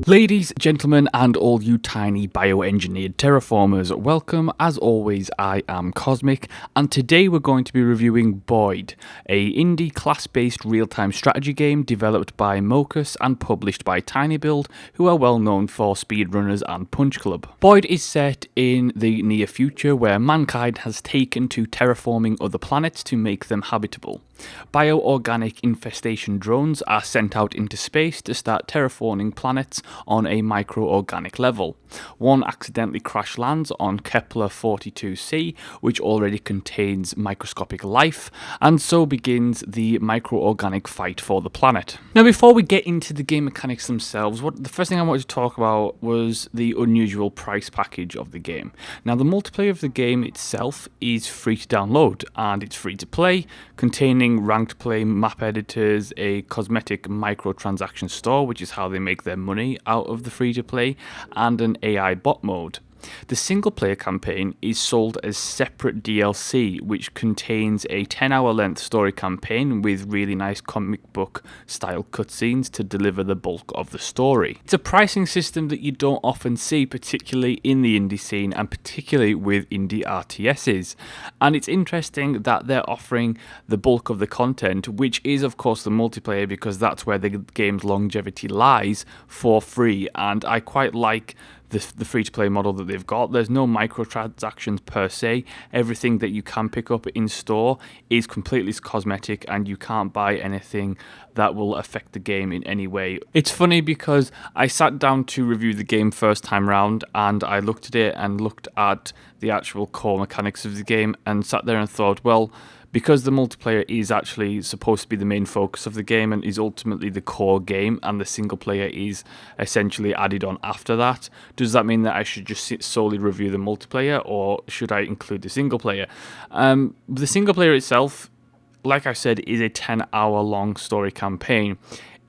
Ladies, gentlemen, and all you tiny bioengineered terraformers, welcome. As always, I am Cosmic, and today we're going to be reviewing BOID, a indie class-based real-time strategy game developed by MOKUS and published by TinyBuild, who are well known for speedrunners and Punch Club. BOID is set in the near future where mankind has taken to terraforming other planets to make them habitable. Bioorganic infestation drones are sent out into space to start terraforming planets on a microorganic level. One accidentally crash lands on Kepler 42c, which already contains microscopic life, and so begins the microorganic fight for the planet. Now, before we get into the game mechanics themselves, the first thing I wanted to talk about was the unusual price package of the game. Now, the multiplayer of the game itself is free to download, and it's free to play, containing ranked play map editors, a cosmetic microtransaction store, which is how they make their money out of the free to play, and an AI bot mode. The single player campaign is sold as separate DLC, which contains a 10-hour length story campaign with really nice comic book style cutscenes to deliver the bulk of the story. It's a pricing system that you don't often see, particularly in the indie scene and particularly with indie RTSs. And it's interesting that they're offering the bulk of the content, which is of course the multiplayer, because that's where the game's longevity lies, for free. And I quite like the free-to-play model that they've got. There's no microtransactions per se. Everything that you can pick up in store is completely cosmetic, and you can't buy anything that will affect the game in any way. It's funny because I sat down to review the game first time round, and I looked at it and looked at the actual core mechanics of the game and sat there and thought, well, because the multiplayer is actually supposed to be the main focus of the game and is ultimately the core game, and the single player is essentially added on after that, does that mean that I should just solely review the multiplayer, or should I include the single player? The single player itself, like I said, is a 10-hour long story campaign.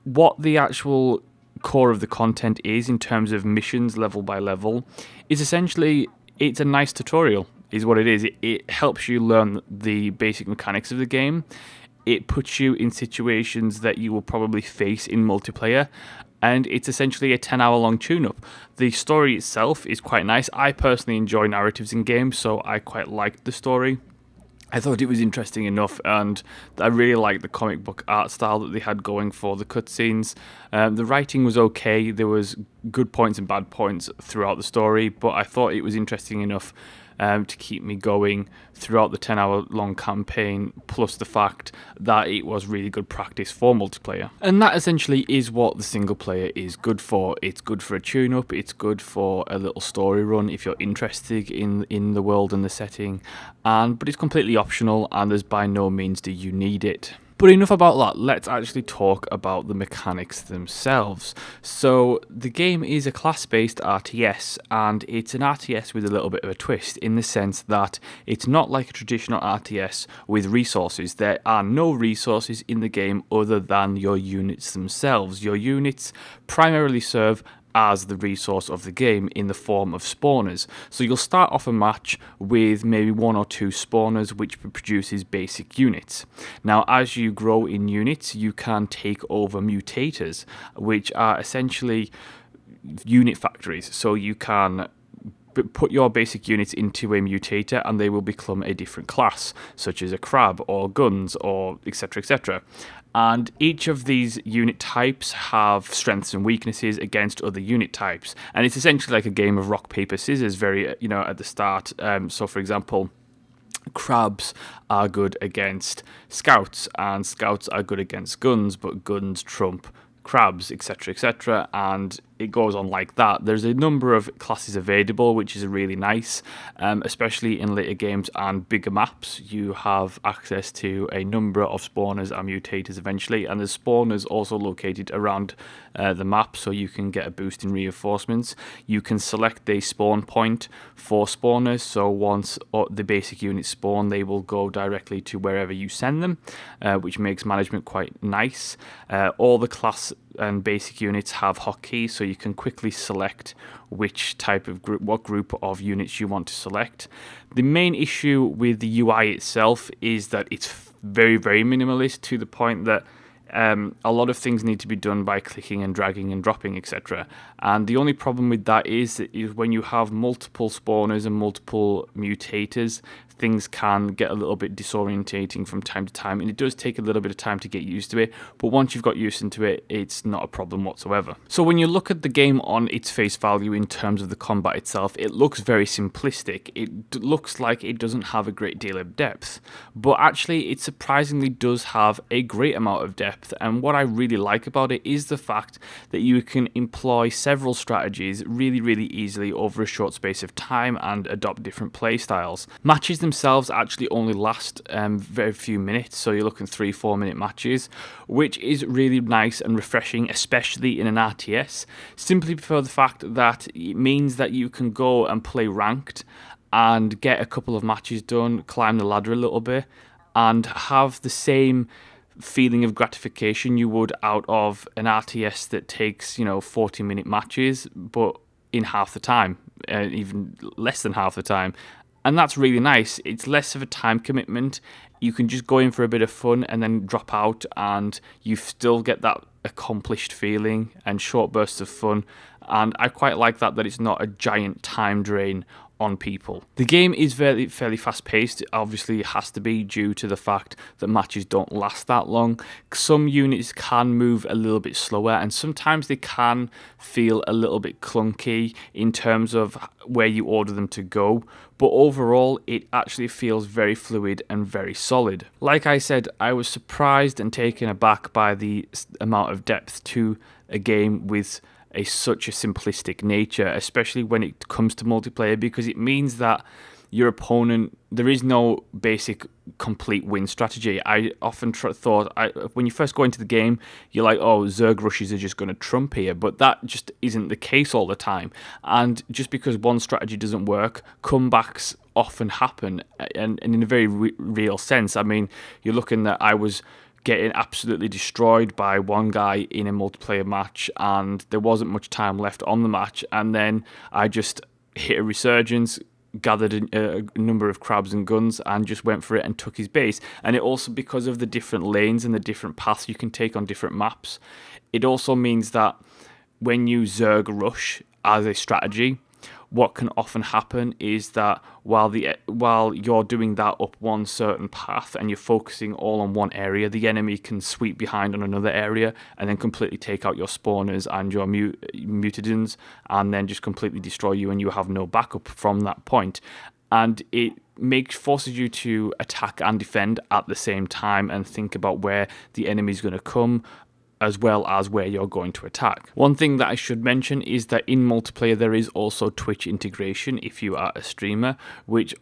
What the actual core of the content is in terms of missions level by level is essentially, it's a nice tutorial. Is what it is. It helps you learn the basic mechanics of the game. It puts you in situations that you will probably face in multiplayer, and it's essentially a 10-hour long tune-up. The story itself is quite nice. I personally enjoy narratives in games, so I quite liked the story. I thought it was interesting enough, and I really liked the comic book art style that they had going for the cutscenes. The writing was okay. There was good points and bad points throughout the story, but I thought it was interesting enough to keep me going throughout the 10-hour long campaign, plus the fact that it was really good practice for multiplayer. And that essentially is what the single player is good for. It's good for a tune-up, it's good for a little story run if you're interested in the world and the setting, but it's completely optional, and there's by no means do you need it. But enough about that, let's actually talk about the mechanics themselves. So the game is a class-based RTS, and it's an RTS with a little bit of a twist, in the sense that it's not like a traditional RTS with resources. There are no resources in the game other than your units themselves. Your units primarily serve as the resource of the game in the form of spawners. So you'll start off a match with maybe one or two spawners, which produces basic units. Now, as you grow in units, you can take over mutators, which are essentially unit factories. So you can put your basic units into a mutator and they will become a different class, such as a crab or guns or etc, etc. And each of these unit types have strengths and weaknesses against other unit types, and it's essentially like a game of rock paper scissors, very at the start. So for example, crabs are good against scouts, and scouts are good against guns, but guns trump crabs, etc, etc, and it goes on like that. There's a number of classes available, which is really nice, especially in later games and bigger maps. You have access to a number of spawners and mutators eventually, and there's spawners also located around the map, so you can get a boost in reinforcements. You can select a spawn point for spawners, so once the basic units spawn, they will go directly to wherever you send them, which makes management quite nice. All the class and basic units have hotkeys, so you can quickly select which type of group, what group of units you want to select. The main issue with the UI itself is that it's very, very minimalist, to the point that a lot of things need to be done by clicking and dragging and dropping, etc. And the only problem with that is when you have multiple spawners and multiple mutators, things can get a little bit disorientating from time to time, and it does take a little bit of time to get used to it, but once you've got used into it, it's not a problem whatsoever. So when you look at the game on its face value in terms of the combat itself, it looks very simplistic. It looks like it doesn't have a great deal of depth, but actually it surprisingly does have a great amount of depth, and what I really like about it is the fact that you can employ several strategies really easily over a short space of time and adopt different play styles. Matches themselves actually only last very few minutes, so you're looking 3-4 minute matches, which is really nice and refreshing, especially in an RTS, simply for the fact that it means that you can go and play ranked and get a couple of matches done, climb the ladder a little bit, and have the same feeling of gratification you would out of an RTS that takes 40-minute matches, but in half the time, even less than half the time. And that's really nice. It's less of a time commitment. You can just go in for a bit of fun and then drop out, and you still get that accomplished feeling and short bursts of fun. And I quite like that it's not a giant time drain on people. The game is fairly fast-paced. Obviously, it has to be due to the fact that matches don't last that long. Some units can move a little bit slower, and sometimes they can feel a little bit clunky in terms of where you order them to go. But overall, it actually feels very fluid and very solid. Like I said, I was surprised and taken aback by the amount of depth to a game with such a simplistic nature, especially when it comes to multiplayer, because it means that your opponent, there is no basic complete win strategy. I often thought, when you first go into the game, you're like, oh, Zerg rushes are just going to trump here, but that just isn't the case all the time. And just because one strategy doesn't work, comebacks often happen, and in a very real sense. I mean, you're looking at, I was getting absolutely destroyed by one guy in a multiplayer match, and there wasn't much time left on the match, and then I just hit a resurgence, gathered a number of crabs and guns, and just went for it and took his base. And it also, because of the different lanes and the different paths you can take on different maps, it also means that when you Zerg rush as a strategy, what can often happen is that while you're doing that up one certain path and you're focusing all on one area, the enemy can sweep behind on another area and then completely take out your spawners and your mutadons, and then just completely destroy you, and you have no backup from that point. And it forces you to attack and defend at the same time and think about where the enemy is going to come, as well as where you're going to attack. One thing that I should mention is that in multiplayer there is also Twitch integration if you are a streamer, which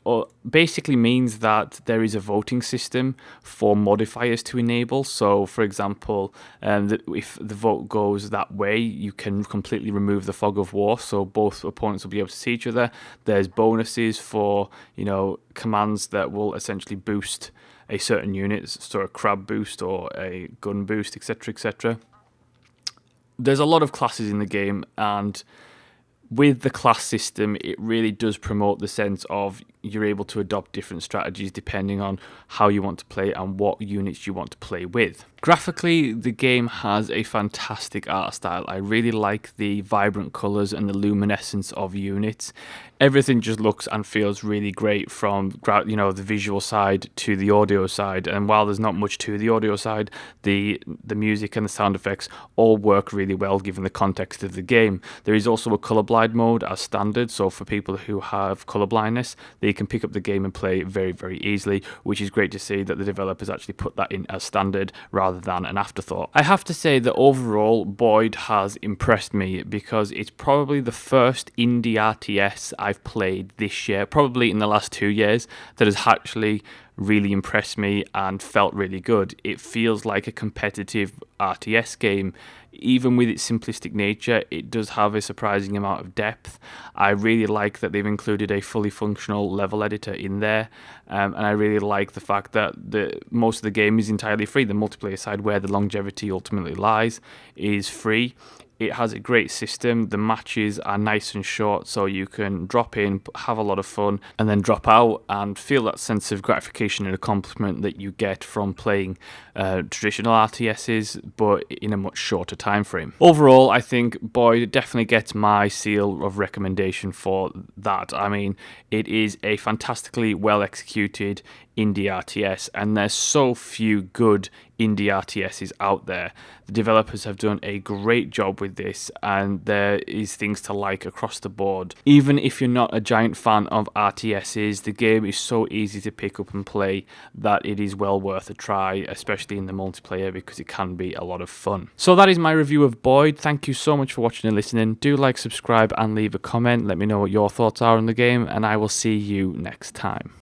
basically means that there is a voting system for modifiers to enable. So for example, if the vote goes that way, you can completely remove the fog of war, so both opponents will be able to see each other. There's bonuses for commands that will essentially boost a certain unit, so a crab boost or a gun boost, etc, etc. There's a lot of classes in the game, and with the class system, it really does promote the sense of you're able to adopt different strategies depending on how you want to play and what units you want to play with. Graphically, the game has a fantastic art style. I really like the vibrant colours and the luminescence of units. Everything just looks and feels really great, from the visual side to the audio side. And while there's not much to the audio side, the music and the sound effects all work really well given the context of the game. There is also a Colorblind Mode as standard, so for people who have colourblindness, they can pick up the game and play very easily, which is great to see that the developers actually put that in as standard rather than an afterthought. I have to say that overall, Boid has impressed me, because it's probably the first indie RTS I've played this year, probably in the last 2 years, that has actually really impressed me and felt really good. It feels like a competitive RTS game. Even with its simplistic nature, it does have a surprising amount of depth. I really like that they've included a fully functional level editor in there, and I really like the fact that most of the game is entirely free. The multiplayer side, where the longevity ultimately lies, is free. It has a great system. The matches are nice and short, so you can drop in, have a lot of fun, and then drop out and feel that sense of gratification and accomplishment that you get from playing traditional RTSs, but in a much shorter time frame. Overall, I think Boid definitely gets my seal of recommendation for that. I mean, it is a fantastically well executed indie RTS, and there's so few good indie RTSs out there. The developers have done a great job with this, and there is things to like across the board. Even if you're not a giant fan of RTSs, the game is so easy to pick up and play that it is well worth a try, especially in the multiplayer, because it can be a lot of fun. So that is my review of Boid. Thank you so much for watching and listening. Do like, subscribe, and leave a comment. Let me know what your thoughts are on the game, and I will see you next time.